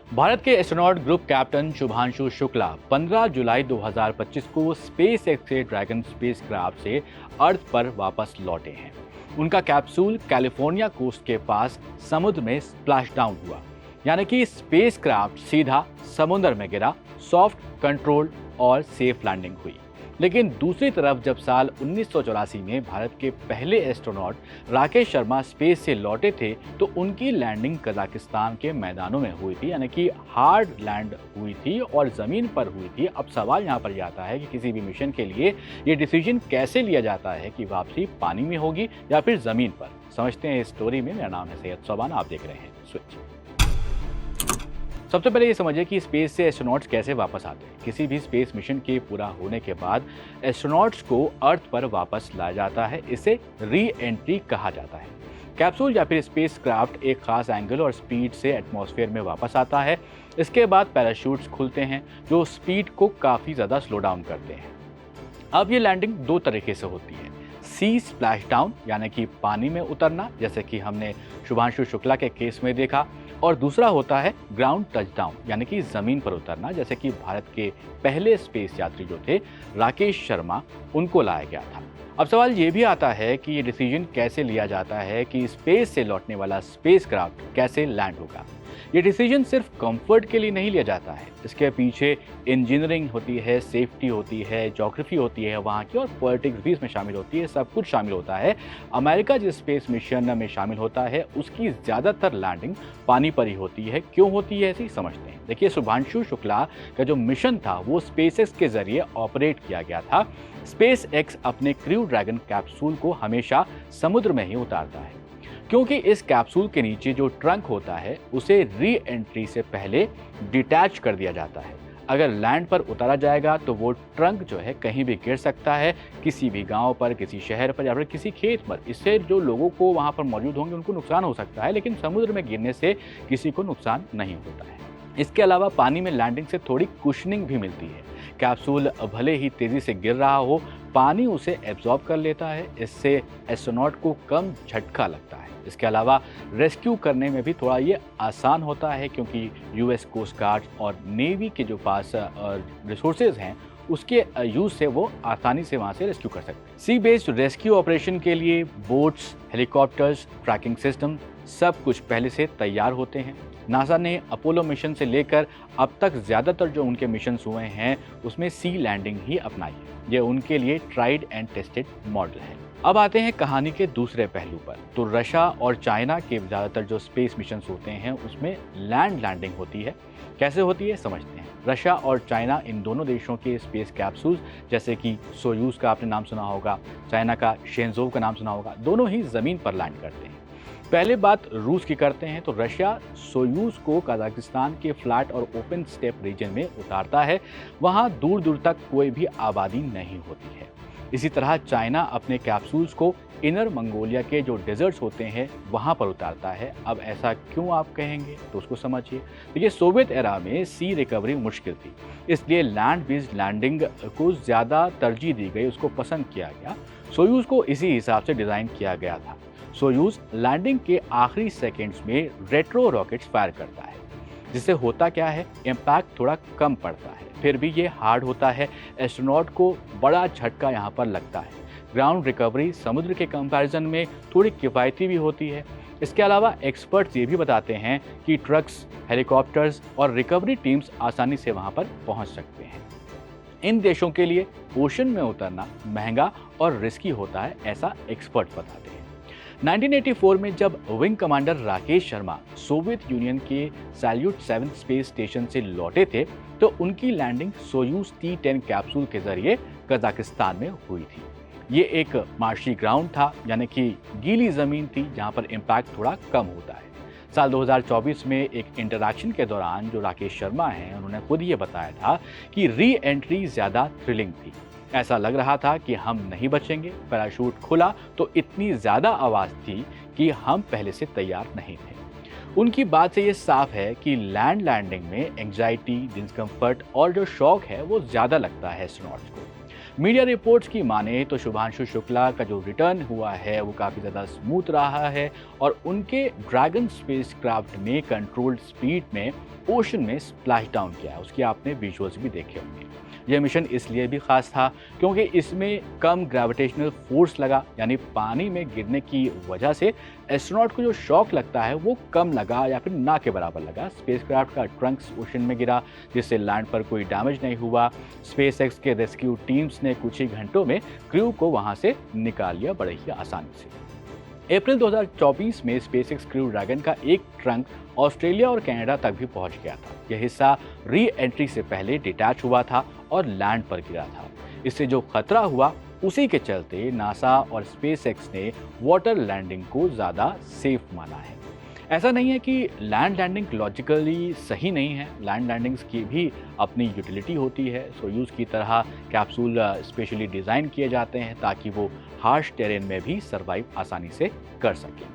भारत के astronaut group captain Shubhanshu Shukla 15 जुलाई 2025 को space x से ड्रैगन स्पेसक्राफ्ट से अर्थ पर वापस लौटे हैं। उनका कैप्सूल कैलिफोर्निया कोस्ट के पास समुद्र में स्प्लैश डाउन हुआ, यानी कि स्पेसक्राफ्ट सीधा समुद्र में गिरा। सॉफ्ट, कंट्रोल्ड और सेफ लैंडिंग हुई। लेकिन दूसरी तरफ जब साल 1984 में भारत के पहले एस्ट्रोनॉट राकेश शर्मा स्पेस से लौटे थे तो उनकी लैंडिंग कजाकिस्तान के मैदानों में हुई थी, यानी कि हार्ड लैंड हुई थी और ज़मीन पर हुई थी। अब सवाल यहाँ पर आता है कि किसी भी मिशन के लिए ये डिसीजन कैसे लिया जाता है कि वापसी पानी में होगी या फिर ज़मीन पर। समझते हैं इस स्टोरी में। मेरा नाम है सैयद सोबान, आप देख रहे हैं स्विच। सबसे पहले ये समझिए कि स्पेस से एस्ट्रोनॉट्स कैसे वापस आते हैं। किसी भी स्पेस मिशन के पूरा होने के बाद एस्ट्रोनॉट्स को अर्थ पर वापस लाया जाता है। इसे री एंट्री कहा जाता है। कैप्सूल या फिर स्पेसक्राफ्ट एक खास एंगल और स्पीड से एटमॉस्फेयर में वापस आता है। इसके बाद पैराशूट्स खुलते हैं जो स्पीड को काफ़ी ज़्यादा स्लो डाउन करते हैं। अब ये लैंडिंग दो तरीके से होती है। सी स्प्लैश डाउन यानी कि पानी में उतरना, जैसे कि हमने शुभांशु शुक्ला के केस में देखा, और दूसरा होता है ग्राउंड टचडाउन यानी कि ज़मीन पर उतरना, जैसे कि भारत के पहले स्पेस यात्री जो थे राकेश शर्मा, उनको लाया गया था। अब सवाल ये भी आता है कि ये डिसीजन कैसे लिया जाता है कि स्पेस से लौटने वाला स्पेसक्राफ्ट कैसे लैंड होगा। ये डिसीजन सिर्फ कंफर्ट के लिए नहीं लिया जाता है। इसके पीछे इंजीनियरिंग होती है, सेफ्टी होती है, ज्योग्राफी होती है वहाँ की, और पॉलिटिक्स भी इसमें शामिल होती है। सब कुछ शामिल होता है। अमेरिका जिस स्पेस मिशन में शामिल होता है उसकी ज़्यादातर लैंडिंग पानी पर ही होती है। क्यों होती है ऐसी, समझते हैं। देखिए, शुभांशु शुक्ला का जो मिशन था वो स्पेसएक्स के जरिए ऑपरेट किया गया था। स्पेसएक्स अपने क्रू ड्रैगन कैप्सूल को हमेशा समुद्र में ही उतारता है, क्योंकि इस कैप्सूल के नीचे जो ट्रंक होता है उसे री एंट्री से पहले डिटैच कर दिया जाता है। अगर लैंड पर उतारा जाएगा तो वो ट्रंक जो है कहीं भी गिर सकता है, किसी भी गांव पर, किसी शहर पर या फिर किसी खेत पर। इससे जो लोगों को वहां पर मौजूद होंगे उनको नुकसान हो सकता है, लेकिन समुद्र में गिरने से किसी को नुकसान नहीं होता है। इसके अलावा पानी में लैंडिंग से थोड़ी कुशनिंग भी मिलती है। कैप्सूल भले ही तेजी से गिर रहा हो, पानी उसे एब्जॉर्ब कर लेता है। इससे एस्ट्रोनॉट को कम झटका लगता है। इसके अलावा रेस्क्यू करने में भी थोड़ा ये आसान होता है, क्योंकि यूएस कोस्ट गार्ड और नेवी के जो पास रिसोर्सेज हैं उसके यूज से वो आसानी से वहाँ से रेस्क्यू कर सकते हैं। सी बेस्ड रेस्क्यू ऑपरेशन के लिए बोट्स, हेलीकॉप्टर्स, ट्रैकिंग सिस्टम सब कुछ पहले से तैयार होते हैं। नासा ने अपोलो मिशन से लेकर अब तक ज़्यादातर जो उनके मिशन हुए हैं उसमें सी लैंडिंग ही अपनाई है। ये उनके लिए ट्राइड एंड टेस्टेड मॉडल है। अब आते हैं कहानी के दूसरे पहलू पर। तो रशिया और चाइना के ज़्यादातर जो स्पेस मिशन होते हैं उसमें लैंड लैंडिंग होती है। कैसे होती है समझते हैं। रशिया और चाइना, इन दोनों देशों के स्पेस कैप्सूल्स, जैसे कि सोयूज का आपने नाम सुना होगा, चाइना का शेंजोव का नाम सुना होगा, दोनों ही ज़मीन पर लैंड करते हैं। पहले बात रूस की करते हैं। तो रशिया सोयूज को कजाकिस्तान के फ्लैट और ओपन स्टेप रीजन में उतारता है। वहाँ दूर दूर तक कोई भी आबादी नहीं होती है। इसी तरह चाइना अपने कैप्सूल्स को इनर मंगोलिया के जो डेजर्ट्स होते हैं वहाँ पर उतारता है। अब ऐसा क्यों आप कहेंगे, तो उसको समझिए। देखिए, सोवियत एरा में सी रिकवरी मुश्किल थी, इसलिए लैंड बेस्ड लैंडिंग को ज़्यादा तरजीह दी गई, उसको पसंद किया गया। सोयूज को इसी हिसाब से डिज़ाइन किया गया था। सोयूज लैंडिंग के आखिरी सेकेंड्स में रेट्रो रॉकेट्स फायर करता है, जिससे होता क्या है, इम्पैक्ट थोड़ा कम पड़ता है, फिर भी ये हार्ड होता है। एस्ट्रोनॉट को बड़ा झटका यहाँ पर लगता है। ग्राउंड रिकवरी समुद्र के कंपैरिजन में थोड़ी किफ़ायती भी होती है। इसके अलावा एक्सपर्ट्स ये भी बताते हैं कि ट्रक्स, हेलीकॉप्टर्स और रिकवरी टीम्स आसानी से वहाँ पर पहुँच सकते हैं। इन देशों के लिए ओशन में उतरना महंगा और रिस्की होता है, ऐसा एक्सपर्ट बताते हैं। 1984 में जब wing commander Rakesh Sharma Soviet union के सैल्यूट 7 स्पेस स्टेशन से लौटे थे तो उनकी लैंडिंग सोयूज T-10 कैप्सूल के जरिए कजाकिस्तान में हुई थी। ये एक मार्शी ग्राउंड था, यानी कि गीली ज़मीन थी जहाँ पर इम्पैक्ट थोड़ा कम होता है। साल 2024 में एक इंटरैक्शन के दौरान जो राकेश शर्मा हैं उन्होंने खुद ये बताया था कि री एंट्री ज़्यादा थ्रिलिंग थी। ऐसा लग रहा था कि हम नहीं बचेंगे। पैराशूट खुला तो इतनी ज़्यादा आवाज़ थी कि हम पहले से तैयार नहीं थे। उनकी बात से ये साफ है कि लैंडिंग में एंग्जाइटी, डिस्कम्फर्ट और जो शॉक है वो ज़्यादा लगता है एस्ट्रोनॉट्स को। मीडिया रिपोर्ट्स की माने तो शुभांशु शुक्ला का जो रिटर्न हुआ है वो काफ़ी ज़्यादा स्मूथ रहा है और उनके ड्रैगन स्पेसक्राफ्ट ने कंट्रोल्ड स्पीड में ओशन में स्प्लैश डाउन किया है। उसके आपने विजुअल्स भी देखे होंगे। यह मिशन इसलिए भी खास था क्योंकि इसमें कम ग्रेविटेशनल फोर्स लगा, यानी पानी में गिरने की वजह से एस्ट्रोनॉट को जो शॉक लगता है वो कम लगा या फिर ना के बराबर लगा। स्पेसक्राफ्ट का ट्रंक ओशन में गिरा जिससे लैंड पर कोई डैमेज नहीं हुआ। स्पेसएक्स के रेस्क्यू टीम्स ने कुछ ही घंटों में क्रू को वहां से निकाल लिया बड़े ही आसानी से। अप्रैल 2024 में स्पेसएक्स क्रू ड्रैगन का एक ट्रंक ऑस्ट्रेलिया और कनाडा तक भी पहुंच गया था। यह हिस्सा री एंट्री से पहले डिटैच हुआ था और लैंड पर गिरा था। इससे जो खतरा हुआ उसी के चलते नासा और स्पेसएक्स ने वाटर लैंडिंग को ज़्यादा सेफ माना है। ऐसा नहीं है कि लैंड लैंडिंग लॉजिकली सही नहीं है, लैंड लैंडिंग्स की भी अपनी यूटिलिटी होती है। सोयूज़ की तरह कैप्सूल स्पेशली डिज़ाइन किए जाते हैं ताकि वो हार्श टेरेन में भी सर्वाइव आसानी से कर सकें।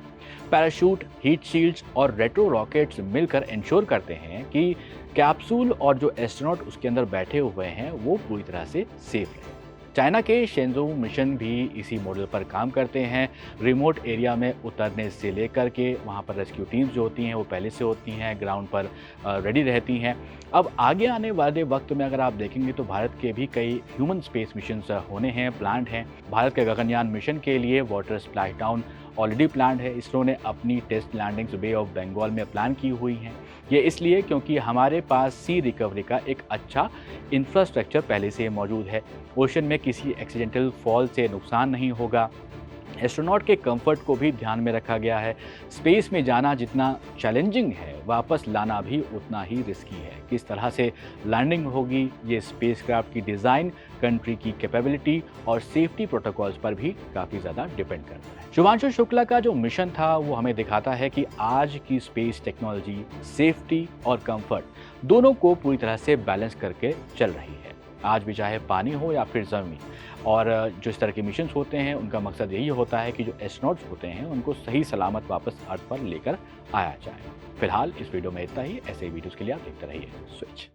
पैराशूट, हीट शील्ड्स और रेट्रो रॉकेट्स मिलकर इंश्योर करते हैं कि कैप्सूल और जो एस्ट्रोनॉट उसके अंदर बैठे हुए हैं वो पूरी तरह से सेफ रहे। चाइना के शेंजो मिशन भी इसी मॉडल पर काम करते हैं। रिमोट एरिया में उतरने से लेकर के वहाँ पर रेस्क्यू टीम्स जो होती हैं वो पहले से होती हैं, ग्राउंड पर रेडी रहती हैं। अब आगे आने वाले वक्त में अगर आप देखेंगे तो भारत के भी कई ह्यूमन स्पेस मिशंस होने हैं, प्लान्ड हैं। भारत के गगनयान मिशन के लिए water splash down already planned है। इसरो ने अपनी test landings bay of Bengal में प्लान की हुई हैं। ये इसलिए क्योंकि हमारे पास सी रिकवरी का एक अच्छा इंफ्रास्ट्रक्चर पहले से मौजूद है। ओशन में किसी एक्सीडेंटल फॉल से नुकसान नहीं होगा। एस्ट्रोनॉट के कंफर्ट को भी ध्यान में रखा गया है। स्पेस में जाना जितना चैलेंजिंग है, वापस लाना भी उतना ही रिस्की है। किस तरह से लैंडिंग होगी ये स्पेसक्राफ्ट की डिज़ाइन, कंट्री की कैपेबिलिटी और सेफ्टी प्रोटोकॉल्स पर भी काफ़ी ज़्यादा डिपेंड करता है। शुभांशु शुक्ला का जो मिशन था वो हमें दिखाता है कि आज की स्पेस टेक्नोलॉजी सेफ्टी और कंफर्ट दोनों को पूरी तरह से बैलेंस करके चल रही है। आज भी चाहे पानी हो या फिर ज़मीन, और जो इस तरह के मिशंस होते हैं उनका मकसद यही होता है कि जो एस्ट्रोनॉट्स होते हैं उनको सही सलामत वापस अर्थ पर लेकर आया जाए। फिलहाल इस वीडियो में इतना ही। ऐसे वीडियोज़ के लिए आप देखते रहिए स्विच।